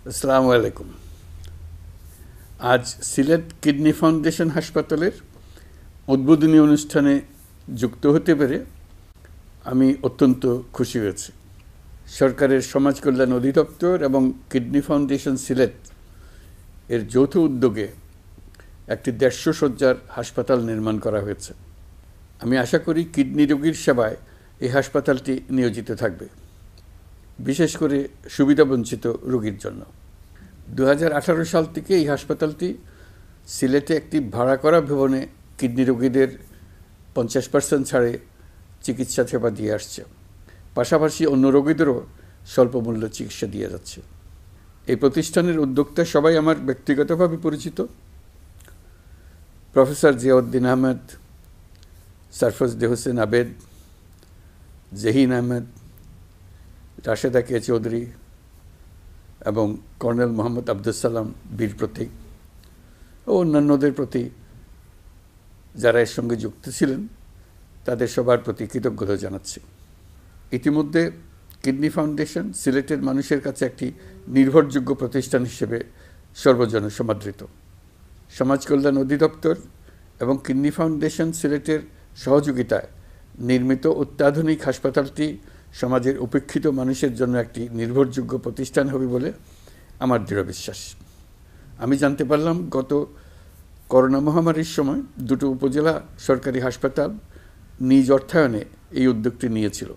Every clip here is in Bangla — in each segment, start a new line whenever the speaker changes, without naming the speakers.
আসসালামু আলাইকুম। আজ সিলেট কিডনি ফাউন্ডেশন হাসপাতালের উদ্বোধনী অনুষ্ঠানে যুক্ত হতে পেরে আমি অত্যন্ত খুশি হয়েছি। সরকারের সমাজ কল্যাণ অধিদপ্তর এবং কিডনি ফাউন্ডেশন সিলেট এর যৌথ উদ্যোগে একটি ১৫০ শয্যার হাসপাতাল নির্মাণ করা হয়েছে। আমি আশা করি কিডনি রোগীর সেবায় এই হাসপাতালটি নিয়োজিত থাকবে, বিশেষ করে সুবিধাবঞ্চিত রোগীর জন্য। ২০১৮ সাল থেকে এই হাসপাতালটি সিলেটে একটি ভাড়া করা ভবনে কিডনি রোগীদের ৫০% ছাড়ে চিকিৎসা সেবা দিয়ে আসছে। পাশাপাশি অন্য রোগীদেরও স্বল্প মূল্য চিকিৎসা দিয়ে যাচ্ছে। এই প্রতিষ্ঠানের উদ্যোক্তা সবাই আমার ব্যক্তিগতভাবে পরিচিত। প্রফেসর জিয়াউদ্দিন আহমেদ, সরফরজদে হোসেন আবেদ, জহিন আহমেদ, রাশেদা কে চৌধুরী এবং কর্নেল মোহাম্মদ আব্দুল সালাম বীর প্রতীক ও অন্যান্যদের প্রতি যারা এর সঙ্গে যুক্ত ছিলেন তাদের সবার প্রতি কৃতজ্ঞতা জানাচ্ছি। ইতিমধ্যে কিডনি ফাউন্ডেশন সিলেটের মানুষের কাছে একটি নির্ভরযোগ্য প্রতিষ্ঠান হিসেবে সর্বজন সমাদৃত। সমাজ কল্যাণ অধিদপ্তর এবং কিডনি ফাউন্ডেশন সিলেটের সহযোগিতায় নির্মিত অত্যাধুনিক হাসপাতালটি সমাজের উপেক্ষিত মানুষের জন্য একটি নির্ভরযোগ্য প্রতিষ্ঠান হবে বলে আমার দৃঢ় বিশ্বাস। আমি জানতে পারলাম গত করোনা মহামারীর সময় দুটো উপজেলা সরকারি হাসপাতাল নিজ অর্থায়নে এই উদ্যোগটি নিয়েছিল।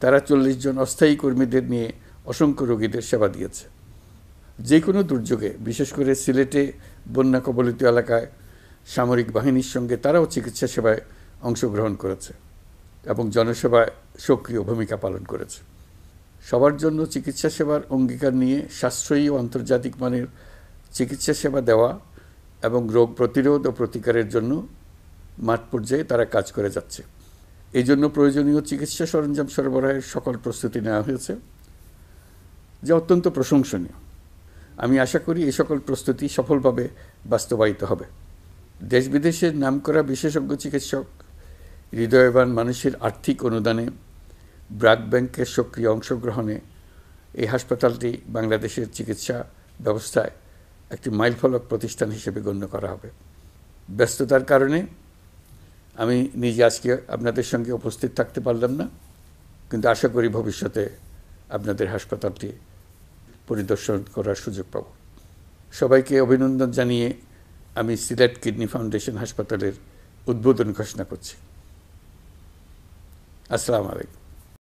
তারা ৪০ জন অস্থায়ী কর্মীদের নিয়ে অসংখ্য রোগীদের সেবা দিয়েছে। যে কোনো দুর্যোগে, বিশেষ করে সিলেটে বন্যা কবলিত এলাকায় সামরিক বাহিনীর সঙ্গে তারাও চিকিৎসা সেবায় অংশগ্রহণ করেছে এবং জনসেবায় সক্রিয় ভূমিকা পালন করেছে। সবার জন্য চিকিৎসা সেবার অঙ্গীকার নিয়ে সাশ্রয়ী ও আন্তর্জাতিক মানের চিকিৎসা সেবা দেওয়া এবং রোগ প্রতিরোধ ও প্রতিকারের জন্য মাঠ পর্যায়ে তারা কাজ করে যাচ্ছে। এই জন্য প্রয়োজনীয় চিকিৎসা সরঞ্জাম সরবরাহের সকল প্রস্তুতি নেওয়া হয়েছে, যা অত্যন্ত প্রশংসনীয়। আমি আশা করি এই সকল প্রস্তুতি সফলভাবে বাস্তবায়িত হবে। দেশ বিদেশের নামকরা বিশেষজ্ঞ চিকিৎসক, হৃদয়বান মানুষের আর্থিক অনুদানে, ব্লাড ব্যাংকের সক্রিয় অংশগ্রহণে এই হাসপাতালটি বাংলাদেশের চিকিৎসা ব্যবস্থায় একটি মাইলফলক প্রতিষ্ঠান হিসেবে গণ্য করা হবে। ব্যস্ততার কারণে আমি নিজে আজকে আপনাদের সঙ্গে উপস্থিত থাকতে পারলাম না, কিন্তু আশা করি ভবিষ্যতে আপনাদের হাসপাতালটি পরিদর্শন করার সুযোগ পাব। সবাইকে অভিনন্দন জানিয়ে আমি সিলেট কিডনি ফাউন্ডেশন হাসপাতালের উদ্বোধন ঘোষণা করছি। আসসালামু আলাইকুম।